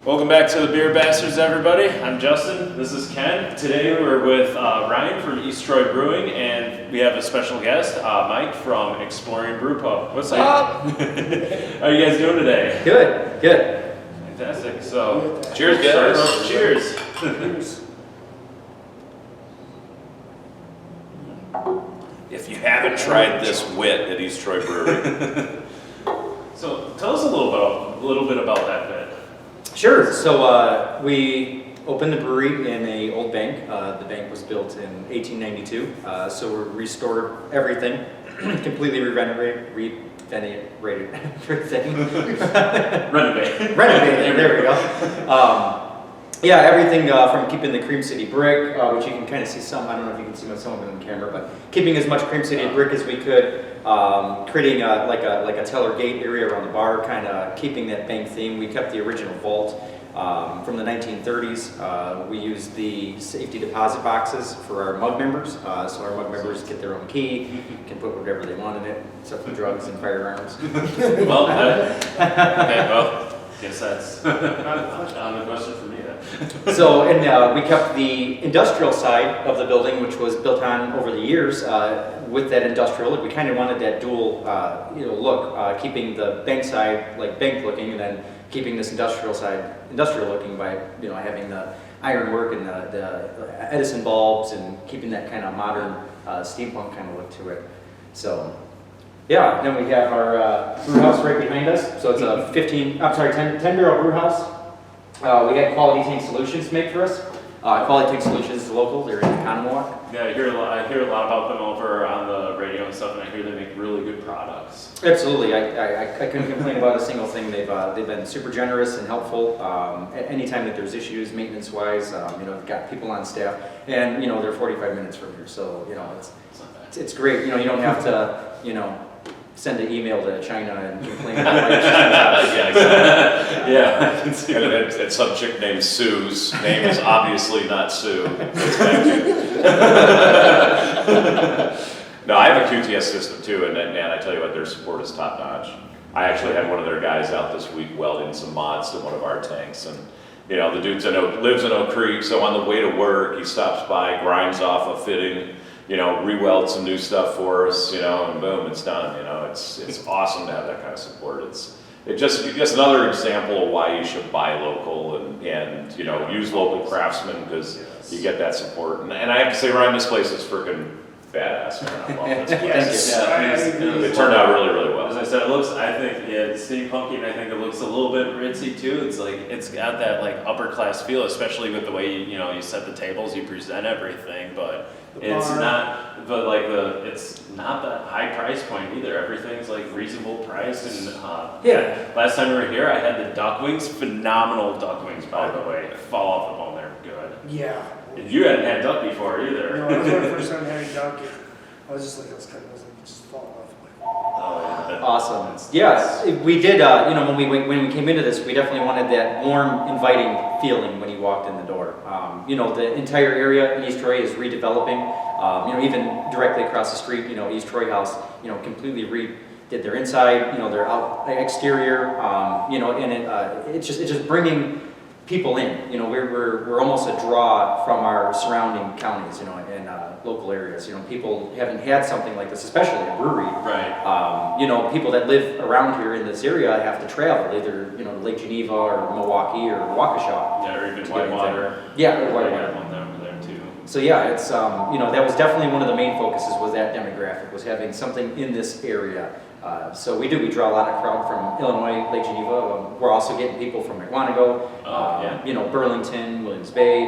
Welcome back to the Beer Bastards, everybody. I'm Justin. This is Ken. Today we're with Ryan from East Troy Brewing, and we have a special guest, Mike from Explorium Brewpub. What's up? How are you guys doing today? Good, good. Fantastic. So, cheers, guys. Cheers. If you haven't tried this wit at East Troy Brewery. So, tell us a little bit about that bit. Sure. So we opened the brewery in an old bank. The bank was built in 1892. So we restored everything, completely renovated everything. Renovated. There we go. Yeah, everything from keeping the Cream City brick, which you can kind of see some. I don't know if you can see some of it on camera, but keeping as much Cream City brick as we could. Creating like a teller gate area around the bar, kind of keeping that bank theme. We kept the original vault from the 1930s. We used the safety deposit boxes for our mug members, so our mug members get their own key, can put whatever they want in it, except for drugs and firearms. Well, guess that's not a question for me then. So, and we kept the industrial side of the building, which was built on over the years, with that industrial look. We kind of wanted that dual, look, keeping the bank side like bank looking, and then keeping this industrial side industrial looking by, having the ironwork and the Edison bulbs and keeping that kind of modern steampunk kind of look to it. So. Yeah, then we have our brew house right behind us. So it's a 10 barrel brew house. We had Quality Tank Solutions make for us. Quality Tank Solutions is local, they're in Conomowoc. Yeah, I hear a lot about them over on the radio and stuff, and I hear they make really good products. Absolutely, I couldn't complain about a single thing. They've been super generous and helpful. Anytime that there's issues, maintenance-wise, they've got people on staff, and they're 45 minutes from here, so it's great. You don't have to send an email to China and complain about Yeah, and some chick named Sue's name is obviously not Sue. No, I have a QTS system too, and man, I tell you what, their support is top notch. I actually had one of their guys out this week welding some mods to one of our tanks, and the dude lives in Oak Creek, so on the way to work, he stops by, grinds off a fitting, re-weld some new stuff for us, and boom, it's done. It's awesome to have that kind of support. It's just another example of why you should buy local and use local craftsmen, because you get that support. And I have to say, Ryan, this place is freaking badass. It turned out really, really well. As I said, I think it's steampunky, and I think it looks a little bit ritzy too. It's got that like upper class feel, especially with the way you set the tables, you present everything, but it's not that high price point either. Everything's like reasonable price, and last time we were here, I had the duck wings, phenomenal duck wings, by the way. Fall off the bone, they're good. Yeah. You hadn't had duck before either. No, it was my first time having duck. I was just like, just falling off. Oh, yeah. Awesome. Yeah, we did. When we came into this, we definitely wanted that warm, inviting feeling when you walked in the door. The entire area in East Troy is redeveloping. Even directly across the street, East Troy House, completely redid their inside. Their exterior. It's just bringing people in. We're almost a draw from our surrounding counties, and local areas. People haven't had something like this, especially a brewery. Right. People that live around here in this area have to travel, either Lake Geneva or Milwaukee or Waukesha. Yeah, or even Whitewater. Yeah, or Whitewater. One over there too. So yeah, it's that was definitely one of the main focuses, was that demographic, was having something in this area. So we draw a lot of crowd from Illinois, Lake Geneva. We're also getting people from McWanago, Burlington, Williams Bay,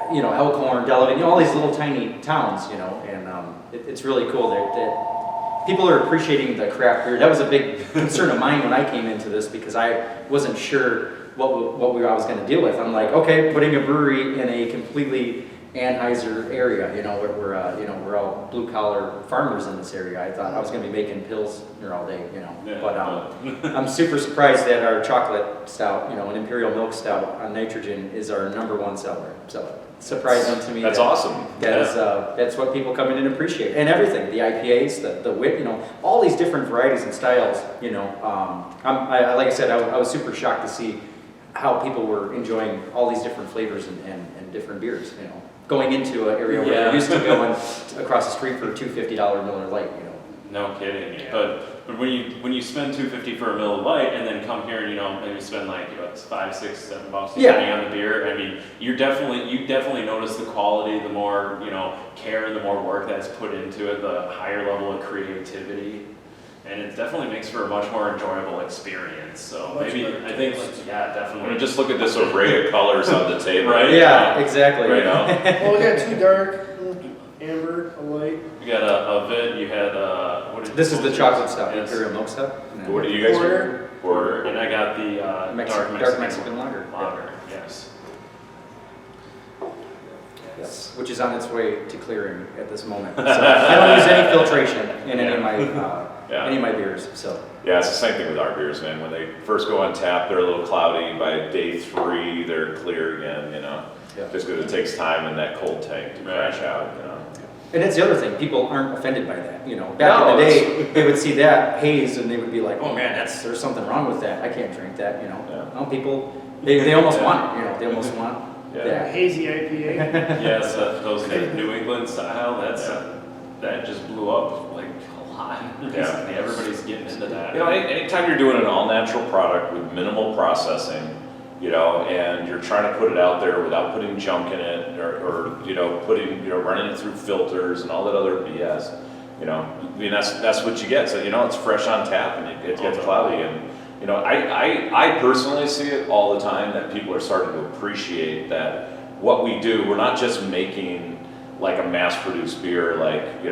Elkhorn, Delavan, all these little tiny towns, and it's really cool that people are appreciating the craft beer. That was a big concern of mine when I came into this, because I wasn't sure what I was going to deal with. I'm like, okay, putting a brewery in a completely Anheuser area, we're all blue collar farmers in this area. I thought I was going to be making pills here all day, but I'm super surprised that our chocolate stout, an imperial milk stout on nitrogen, is our #1 seller. So surprising to me. That's awesome. That's what people come in and appreciate, and everything, the IPAs, the wit, all these different varieties and styles. Like I said, I was super shocked to see how people were enjoying all these different flavors and different beers, going into an area where they're used to going across the street for a $250 Miller Lite, No kidding. But when you spend $250 for a Miller Lite and then come here and maybe spend like $5, $6, $7 depending on the beer, I mean you definitely notice the quality, the more care and the more work that's put into it, the higher level of creativity, and it definitely makes for a much more enjoyable experience. So maybe I think definitely. I mean, just look at this array of colors on the table. Right? Yeah, exactly. Right. Well, we got 2 dark, amber, a light. You got a vid. You had This is the chocolate stuff, Yes. Imperial Milk stuff. What do you guys Porter. Porter. And I got the Dark Mexican lager. Lager. Yes. Yes, which is on its way to clearing at this moment. So I don't use any filtration in any of my beers. So Yeah, it's the same thing with our beers, man. When they first go on tap, they're a little cloudy. By day 3, they're clear again, Yeah. just because it takes time in that cold tank to crash out, And that's the other thing, people aren't offended by that, Back in the day, they would see that haze and they would be like, oh man, there's something wrong with that, I can't drink that, Yeah. No, people, they almost want it, they almost want Yeah. that. Hazy IPA. Yes, those New England style. That just blew up like a lot recently. Everybody's getting into that. Anytime you're doing an all-natural product with minimal processing, and you're trying to put it out there without putting junk in it, or running it through filters and all that other BS, I mean, that's what you get. So, it's fresh on tap and it gets cloudy. And, I personally see it all the time that people are starting to appreciate that what we do, we're not just making like a mass-produced beer like,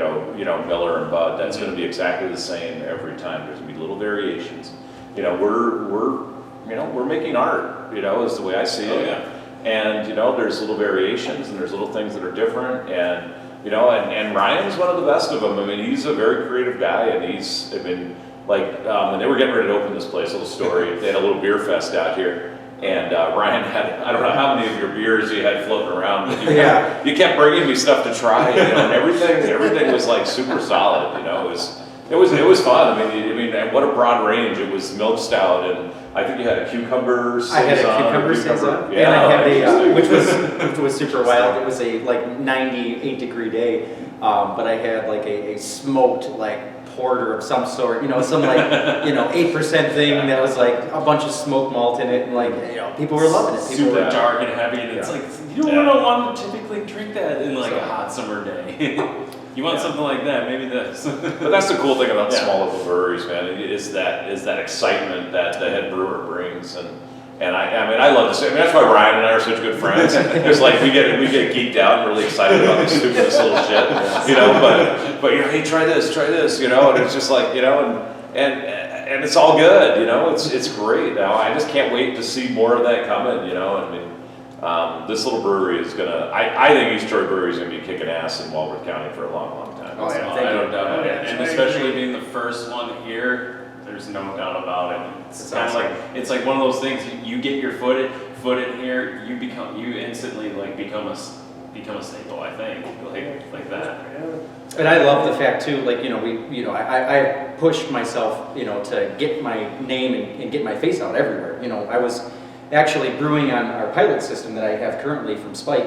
Miller and Bud, that's going to be exactly the same every time. There's going to be little variations. We're making art, is the way I see it. Oh, yeah. And, there's little variations and there's little things that are different. And, and Ryan's one of the best of them. I mean, he's a very creative guy, and when they were getting ready to open this place, little story, they had a little beer fest out here. And Ryan had, I don't know how many of your beers you had floating around, but you kept bringing me stuff to try, and everything was like super solid, It was fun. I mean, and what a broad range. It was milk stout, and I think you had a cucumber saison. I had a cucumber saison, yeah, and I had interesting. which was super wild. It was a 98-degree day, but I had like a smoked porter of some sort, some 8% thing that was like a bunch of smoked malt in it, and people were loving it. People Super were, dark and heavy, and it's like you don't want to typically drink that in a hot summer day. You want something like that, maybe this. But that's the cool thing about the small local breweries, man. Is that excitement that the head brewer brings, and I love this. I mean, that's why Ryan and I are such good friends. Because we get geeked out and really excited about this stupidest little shit, But hey, try this, and it's just like and it's all good, It's great. Now I just can't wait to see more of that coming, I mean. This little brewery is I think East Troy Brewery is gonna be kicking ass in Walworth County for a long, long time. Oh, yeah. I don't doubt it. Yeah. And especially being the first one here, there's no doubt about it. It's kind of like one of those things. You get your foot in here, you instantly become a staple. I think like that. Yeah. And I love the fact too, I pushed myself, to get my name and get my face out everywhere. I was actually brewing on our pilot system that I have currently from Spike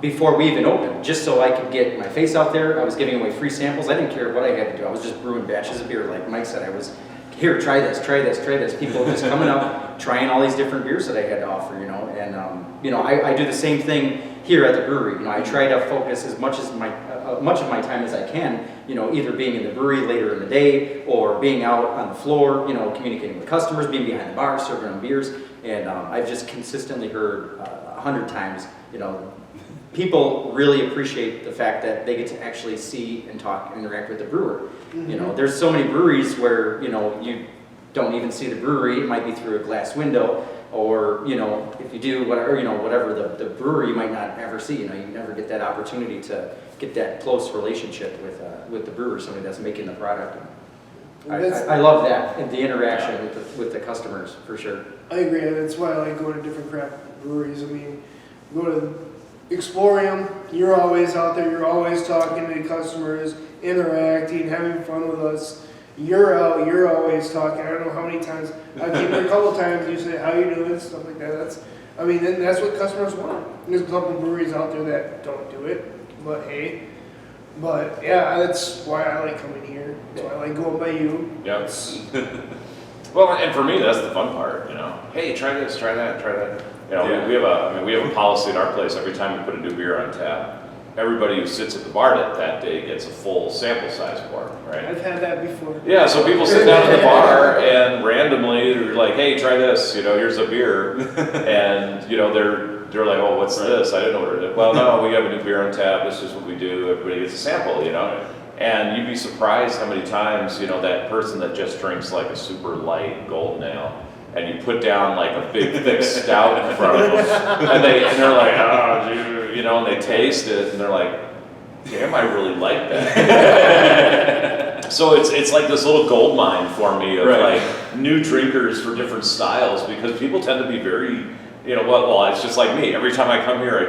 before we even opened, just so I could get my face out there. I was giving away free samples. I didn't care what I had to do. I was just brewing batches of beer, like Mike said. I was, here, try this. People just coming up, trying all these different beers that I had to offer, and I do the same thing here at the brewery. I try to focus as much of my time as I can, either being in the brewery later in the day or being out on the floor, communicating with customers, being behind the bar, serving them beers. And I've just consistently heard 100 times, people really appreciate the fact that they get to actually see and talk and interact with the brewer. Mm-hmm. There's so many breweries where, you don't even see the brewery. It might be through a glass window, or, if you do whatever the brewery, you might not ever see. You never get that opportunity to get that close relationship with the brewer, somebody that's making the product. I love that, and the interaction with the customers, for sure. I agree. That's why I like going to different craft breweries. I mean, go to Explorium, you're always out there, you're always talking to customers, interacting, having fun with us. you're out, you're always talking. I don't know how many times, I came here a couple times, you say, how you doing, stuff like that. And that's what customers want. There's a couple breweries out there that don't do it, but hey. But yeah, that's why I like coming here. That's why I like going by you. Yep. Well, and for me, that's the fun part, you know. Hey, try this, try that, try that. You know, we have a policy in our place. Every time we put a new beer on tap, everybody who sits at the bar that day gets a full sample size pour, right? I've had that before. Yeah, so people sit down at the bar and randomly they're like, hey, try this, you know, here's a beer. And, you know, they're like, oh, what's this? I didn't know what it is. Well, no, we have a new beer on tap. This is what we do. Everybody gets a sample, you know. And you'd be surprised how many times, you know, that person that just drinks like a super light golden ale, and you put down like a big thick stout in front of them, and they're like, oh, dude, you know, and they taste it, and they're like, damn, I really like that. So it's like this little gold mine for me of like new drinkers for different styles, because people tend to be very, you know, well, it's just like me. Every time I come here, I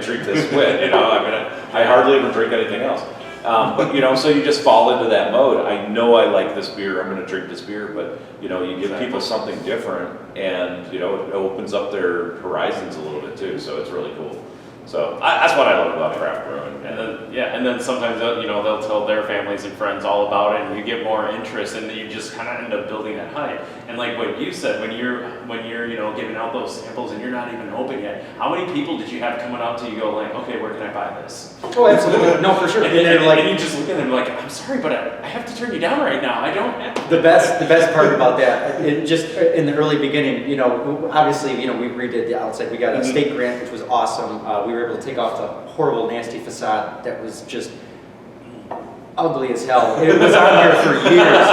drink this wit, you know. I mean, I hardly ever drink anything else. But, you know, so you just fall into that mode. I know I like this beer, I'm going to drink this beer, but, you know, you give people something different, and, you know, it opens up their horizons a little bit too, so it's really cool. So that's what I love about craft brewing. And then sometimes they'll tell their families and friends all about it, and you get more interest, and you just kind of end up building that hype. And like what you said, when you're giving out those samples and you're not even open yet, how many people did you have coming out to you go like, okay, where can I buy this? Oh, absolutely. No, for sure. And you just look at them like, I'm sorry, but I have to turn you down right now. I don't have the best part about that, just in the early beginning, you know, obviously, you know, we redid the outside. We got a state grant, which was awesome. We were able to take off the horrible, nasty facade that was just ugly as hell. It was on there for years,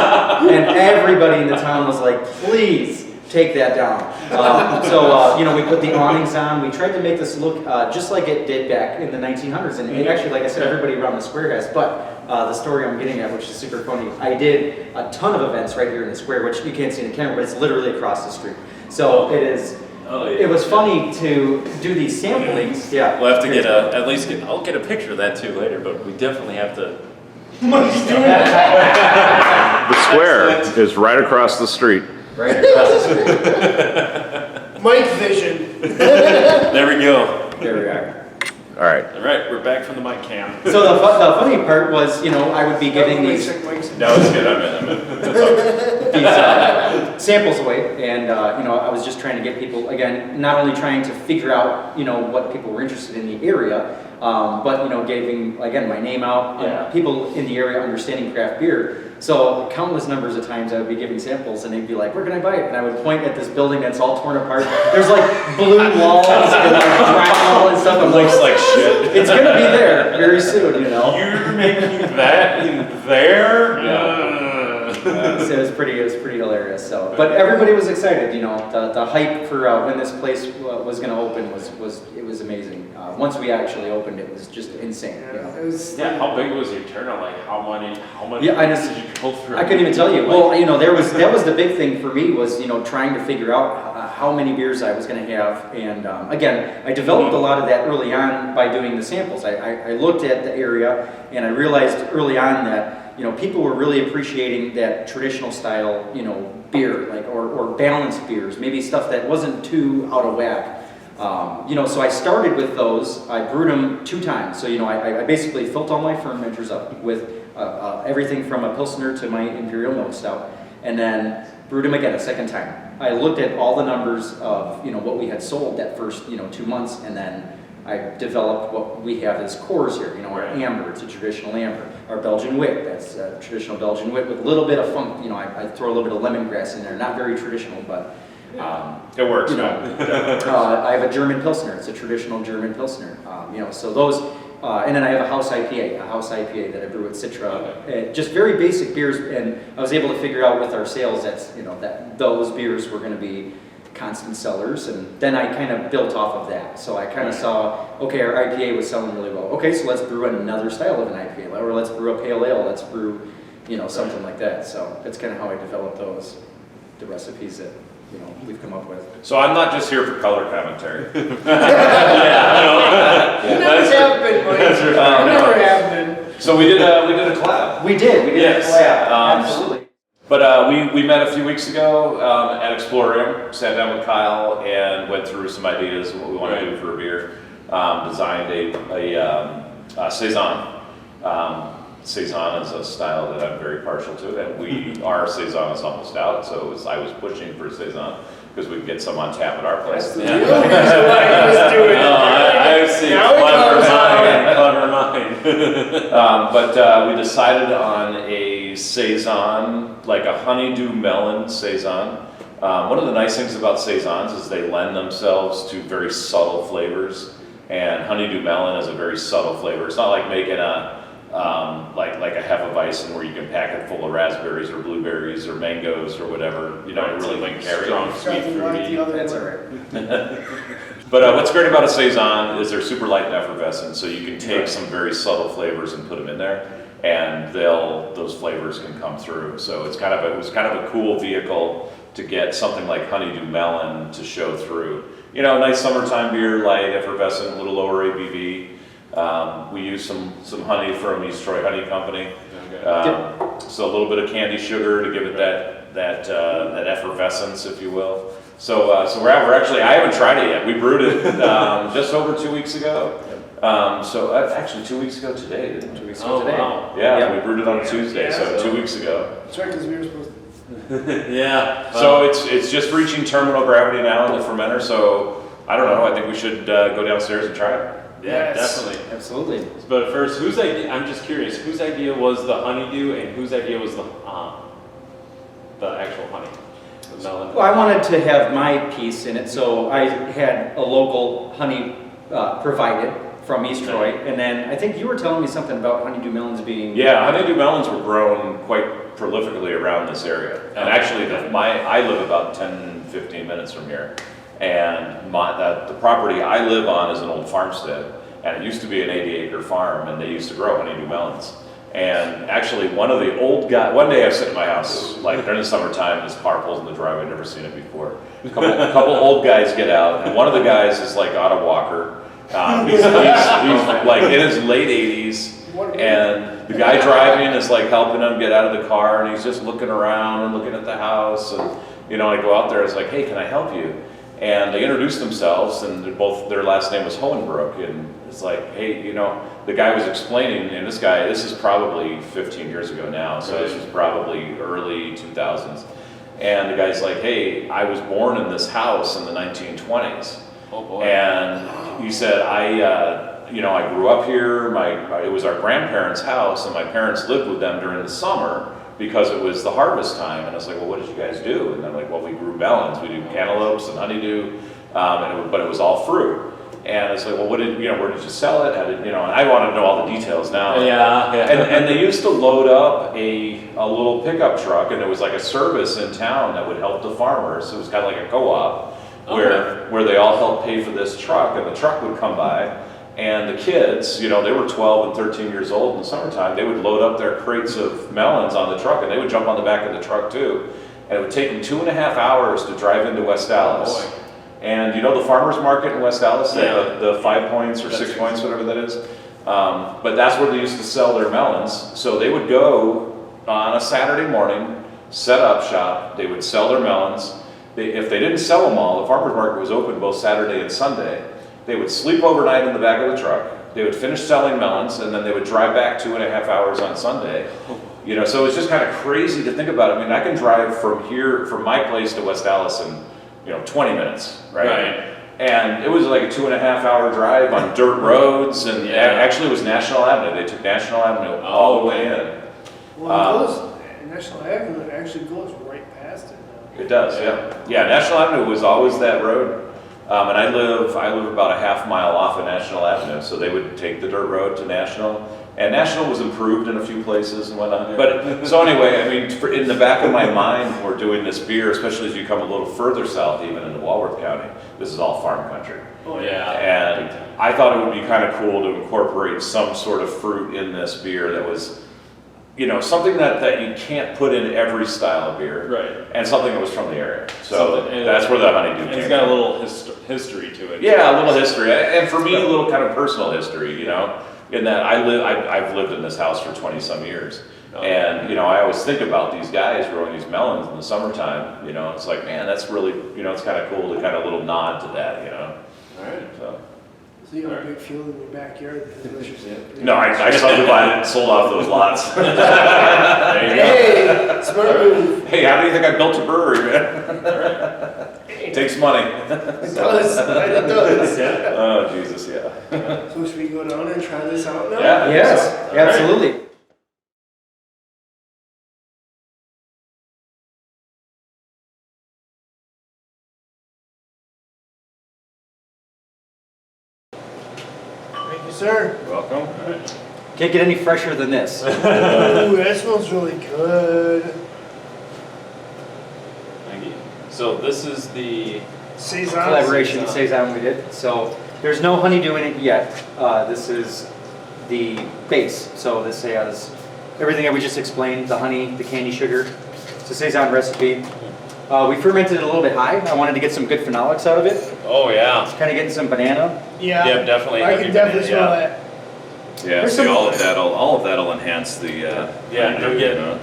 and everybody in the town was like, please take that down. You know, we put the awnings on. We tried to make this look just like it did back in the 1900s. And it actually, like I said, everybody around the square has. But the story I'm getting at, which is super funny, I did a ton of events right here in the square, which you can't see in the camera, but it's literally across the street. So it is. Oh, yeah. It was funny to do these samplings. Yeah. We'll have to I'll get a picture of that too later, but we definitely have to. The square is right across the street. Right across the street. Mike Vision. There we go. There we are. All right. All right, we're back from the mic cam. So the funny part was, you know, I would be giving these No, it's good. I'm in. these samples away, and you know, I was just trying to get people, again, not only trying to figure out, you know, what people were interested in the area, but, you know, giving, again, my name out, people in the area understanding craft beer. So countless numbers of times I would be giving samples, and they'd be like, where can I buy it? And I would point at this building that's all torn apart. There's like blue walls and like drywall and stuff. I'm Looks like shit. It's gonna be there very soon, you know. You're making that in there? So it was pretty hilarious. So, but everybody was excited. You know, the hype for when this place was going to open was amazing. Once we actually opened, it was just insane. You know? How big was your turnout? Like how many? Yeah, did you go through? I couldn't even tell you. Well, you know, that was the big thing for me was, you know, trying to figure out how many beers I was going to have. And again, I developed a lot of that early on by doing the samples. I looked at the area and I realized early on that, you know, people were really appreciating that traditional style, you know, beer, like or balanced beers, maybe stuff that wasn't too out of whack. You know, so I started with those. I brewed them 2 times. So, you know, I basically filled all my fermenters up with everything from a Pilsner to my Imperial Milk Stout, and then brewed them again a second time. I looked at all the numbers of, you know, what we had sold that first, you know, 2 months, and then I developed what we have as cores here. You know, our amber, it's a traditional amber. Our Belgian wit, that's a traditional Belgian wit with a little bit of funk. You know, I throw a little bit of lemongrass in there. Not very traditional, but it works. You know, I have a German Pilsner. It's a traditional German Pilsner. You know, so those, and then I have a house IPA that I brew at Citra. Just very basic beers, and I was able to figure out with our sales that's, you know, that those beers were going to be constant sellers, and then I kind of built off of that. So I kind of saw, okay, our IPA was selling really well. Okay, so let's brew another style of an IPA, or let's brew a pale ale, let's brew, you know, something like that. So that's kind of how I developed the recipes that, you know, we've come up with. So I'm not just here for color commentary. You never have been, Mike. You never have been. So we did a collab. We did a collab. Absolutely. But we met a few weeks ago at Explorium, sat down with Kyle and went through some ideas of what we want to do for a beer. Designed a Saison. Saison is a style that I'm very partial to, and our Saison is almost out, so I was pushing for Saison because we could get some on tap at our place. That's the real reason why he was doing it. I see. Now it Clever mind. But we decided on a Saison, like a honeydew melon Saison. One of the nice things about Saisons is they lend themselves to very subtle flavors, and honeydew melon is a very subtle flavor. It's not like making a like a Hefeweizen where you can pack it full of raspberries or blueberries or mangoes or whatever. You don't really like carry. strong, sweet, Something like fruity. the other That's one. all right. But what's great about a Saison is they're super light and effervescent, so you can take some very subtle flavors and put them in there, and those flavors can come through. So it was kind of a cool vehicle to get something like honeydew melon to show through. You know, nice summertime beer, light, effervescent, a little lower ABV. We use some honey from East Troy Honey Company. So a little bit of candy sugar to give it that effervescence, if you will. So we're actually, I haven't tried it yet. We brewed it just over 2 weeks ago. So actually 2 weeks ago today, didn't we? 2 weeks ago today. Wow. Yeah, we brewed it on a Tuesday, Yeah, so so- 2 weeks ago. That's right, because we were supposed to. Yeah. So it's just reaching terminal gravity now in the fermenter. So I don't know. I think we should go downstairs and try it. Yeah, Yes. definitely. Absolutely. But first, whose idea? I'm just curious. Whose idea was the honeydew, and whose idea was the actual honey, the melon? Well, I wanted to have my piece in it, so I had a local honey provided from East Troy, and then I think you were telling me something about honeydew melons being. Yeah, honeydew melons were grown quite prolifically around this area. And actually, I live about 10, 15 minutes from here. And the property I live on is an old farmstead. And it used to be an 80-acre farm, and they used to grow honeydew melons. And actually, one day I sit in my house, like during the summertime, this car pulls in the driveway, I've never seen it before. A couple old guys get out, and one of the guys is like on a walker. He's like in his late 80s, and the guy driving is like helping him get out of the car, and he's just looking around and looking at the house. And I go out there, it's like, hey, can I help you? And they introduced themselves, and their last name was Hohenbrook, and it's like, hey, the guy was explaining, and this is probably 15 years ago now, so this was probably early 2000s. And the guy's like, hey, I was born in this house in the 1920s. Oh boy. And he said, I grew up here. It was our grandparents' house, and my parents lived with them during the summer because it was the harvest time. And I was like, well, what did you guys do? And they're like, well, we grew melons. We do cantaloupes and honeydew, but it was all fruit. And it's like, well, where did you sell it? And I want to know all the details now. Yeah. And they used to load up a little pickup truck, and it was like a service in town that would help the farmers. It was kind of like a co-op where they all helped pay for this truck, and the truck would come by. And the kids, they were 12 and 13 years old in the summertime, they would load up their crates of melons on the truck, and they would jump on the back of the truck too. And it would take them 2.5 hours to drive into West Dallas. Boy. And the farmer's market in West Dallas, Yeah. the 5 points or 6 points, whatever that is. But that's where they used to sell their melons. So they would go on a Saturday morning, set up shop, they would sell their melons. If they didn't sell them all, the farmer's market was open both Saturday and Sunday. They would sleep overnight in the back of the truck. They would finish selling melons, and then they would drive back 2.5 hours on Sunday. So it's just kind of crazy to think about. I mean, I can drive from my place to West Dallas in 20 minutes, right? And it was like a 2.5 hour drive on dirt roads, and actually it was National Avenue. They took National Avenue all the way in. Well, National Avenue actually goes right past it now. It does, yeah. Yeah, National Avenue was always that road. And I live about a half mile off of National Avenue, so they would take the dirt road to National. And National was improved in a few places and whatnot. But so anyway, I mean, in the back of my mind, when we're doing this beer, especially as you come a little further south, even into Walworth County, this is all farm country. Oh yeah. And I thought it would be kind of cool to incorporate some sort of fruit in this beer that was, something that you can't put in every style of beer. Right. And something that was from the area. So that's where the honeydew came from. It's got a little history to it. Yeah, a little history. And for me, a little kind of personal history, in that I've lived in this house for 20 some years. And, I always think about these guys growing these melons in the summertime, it's like, man, that's really, it's kind of cool to kind of little nod to that, All right. So you have a big field in your backyard. No, I subdivided and sold off those lots. There you go. Hey, smart move. Hey, how do you think I built a brewery, man? It takes money. It does. It does. Oh, Jesus, yeah. So should we go down and try this out now? Yeah. Yes, So, absolutely. Thank you, sir. You're welcome. Can't get any fresher than this. Ooh, that smells really good. Thank you. So this is the Saison. Collaboration Saison. Saison we did. So there's no honeydew in it yet. This is the base. So this has everything that we just explained, the honey, the candy sugar. It's a Saison recipe. We fermented it a little bit high. I wanted to get some good phenolics out of it. oh yeah, Kind of getting some banana. Yeah. yeah, definitely. I heavy can definitely banana, smell yeah. that. Yeah, There's see, some- all of that'll enhance the, Yeah, honeydew, you'll get-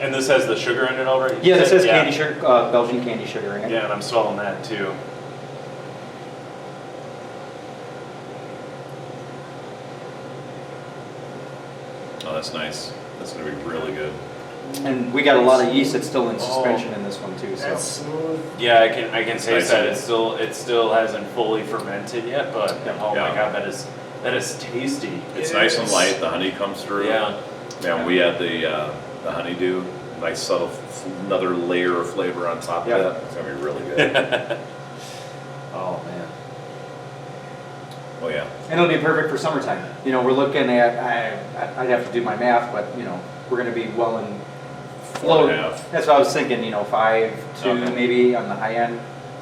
And this has the sugar in it already? Yeah, this has Yeah. candy sugar, Belgian candy sugar in it. Yeah, and I'm smelling that too. Oh, that's nice. That's gonna be really good. And we got a lot of yeast that's still in suspension in this one too. That's So smooth. Yeah, I can taste Nice. that. It still hasn't fully fermented yet, but oh Yeah. my god, that is tasty. It's It nice and is. light, the honey comes through. Yeah. Man, we had the honeydew, nice subtle, another layer of flavor on top Yeah. of that. It's gonna be really good. Oh man. Oh, yeah. and it'll be perfect for summertime. We're looking at I'd have to do my math, but we're gonna be well in flow. 4.5. That's what I was thinking. 5 to Okay. maybe on the high end.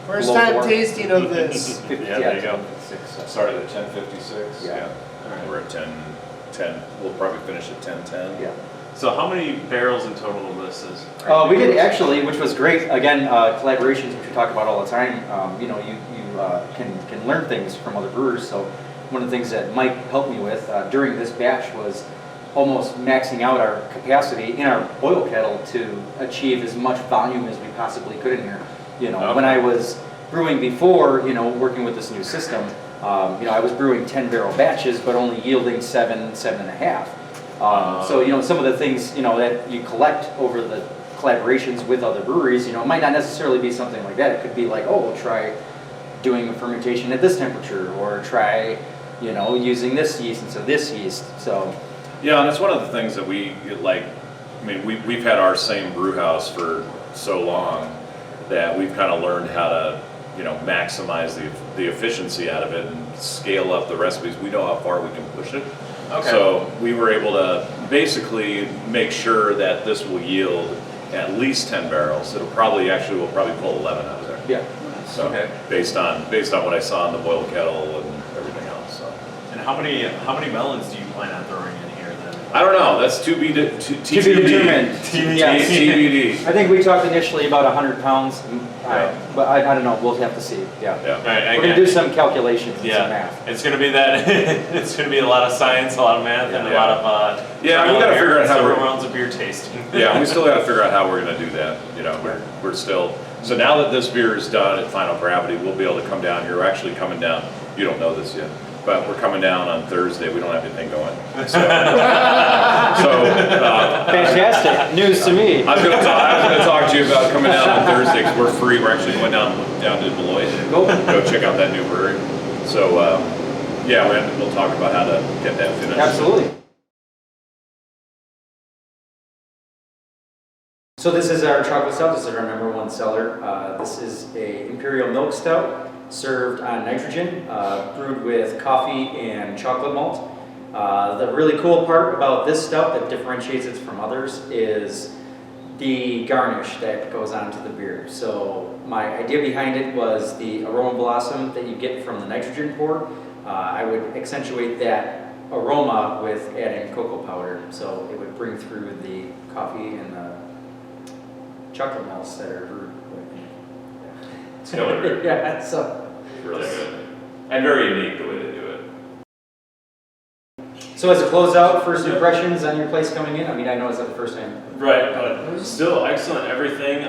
First Low time four. tasting of this. 50, Yeah, there you go. 56. Started at 10:56. Yeah. Alright. We're at 10. We'll probably finish at 10:10. Yeah. So how many barrels in total of this is? We did actually, which was great. Again, collaborations, which we talk about all the time. You can learn things from other brewers. So one of the things that Mike helped me with during this batch was almost maxing out our capacity in our boil kettle to achieve as much volume as we possibly could in here. When I was brewing before, working with this new system, I was brewing 10-barrel batches, but only yielding 7.5. So, some of the things, that you collect over the collaborations with other breweries, it might not necessarily be something like that. It could be like, oh, we'll try doing a fermentation at this temperature, or try, using this yeast instead of this yeast. So, Yeah, and it's one of the things that we like. I mean, we've had our same brew house for so long that we've kind of learned how to, maximize the efficiency out of it and scale up the recipes. We know how far we can push it. Okay. So we were able to basically make sure that this will yield at least 10 barrels. We'll probably pull 11 out of there. yeah. So Okay. based on what I saw in the boil kettle and everything else. So And how many melons do you plan on throwing in here then? I don't know. That's to be determined. Yeah. TBD. I think we talked initially about 100 pounds, Yeah. but I don't know. We'll have to see. Yeah. Yeah. Alright, We're gonna do some calculations and some Yeah, math. it's gonna be that. It's gonna be a lot of science, a lot of math, and a Yeah. lot of Yeah, trial we gotta and figure error, out how several we're- rounds of beer tasting. Yeah, we still got to figure out how we're going to do that. We're still. So now that this beer is done at Final Gravity, we'll be able to come down here. We're actually coming down. You don't know this yet, but we're coming down on Thursday. We don't have anything going. So, Fantastic news to me. I was going to talk to you about coming down on Thursday because we're free. We're actually going down to Beloit and go check out that new brewery. So yeah, we'll talk about how to get that finished. Absolutely. So this is our chocolate stout. This is our number one seller. This is a imperial milk stout served on nitrogen, brewed with coffee and chocolate malt. The really cool part about this stout that differentiates it from others is the garnish that goes onto the beer. So my idea behind it was the aroma blossom that you get from the nitrogen pour. I would accentuate that aroma with adding cocoa powder, so it would bring through the coffee and the chocolate malts that are brewed with. It's killer beer. Yeah, so Really good. And very unique the way they do it. So as a closeout, first impressions on your place coming in? I mean, I know it's not the first time. Right, but still excellent. Everything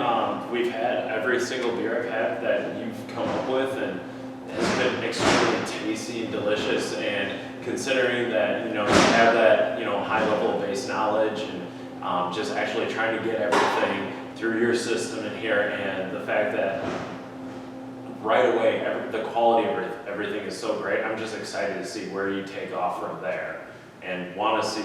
we've had, every single beer I've had that you've come up with, and has been extremely tasty and delicious. And considering that you have that high level of base knowledge and just actually trying to get everything through your system in here, and the fact that right away the quality of everything is so great. I'm just excited to see where you take off from there. And want to see,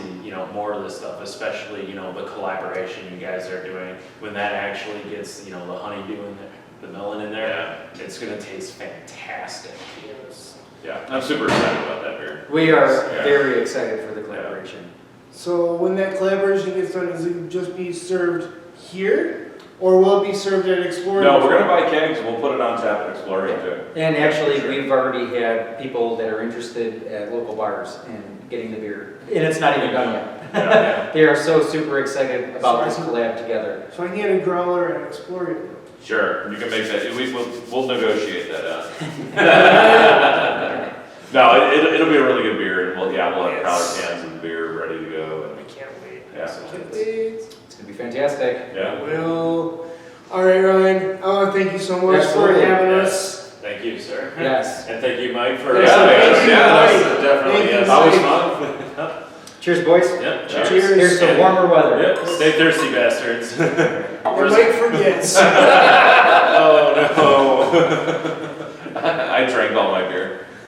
more of this stuff, especially, the collaboration you guys are doing. When that actually gets, the honeydew and the melon in there, it's going to taste fantastic. Yes. Yeah, I'm super excited about that beer. We are very excited for the collaboration. So when that collaboration gets done, is it just be served here? Or will it be served at Explorium? No, we're gonna buy kegs and we'll put it on tap at Explorium too. And actually, we've already had people that are interested at local bars in getting the beer. And it's not even done yet. Yeah. They are so super excited about this collab together. So I can get a growler at Explorium. Sure, you can make that, we'll negotiate that out. No, it'll be a really good beer, and we'll have powder cans of beer ready to go. I can't wait. Yeah. Can't wait. It's going to be fantastic. Yeah. Well, all right, Ryan. I want to thank you so much Absolutely. for having Yes. us. Thank you, sir. Yes. And thank you, Mike, for Yes, thank you, that's Mike. definitely Thank you, yes. Mike. That was fun. Cheers, boys. Yep. Cheers. Cheers. Here's some warmer weather. Yep. Stay thirsty, bastards. And Mike forgets. Oh no. I drank all my beer.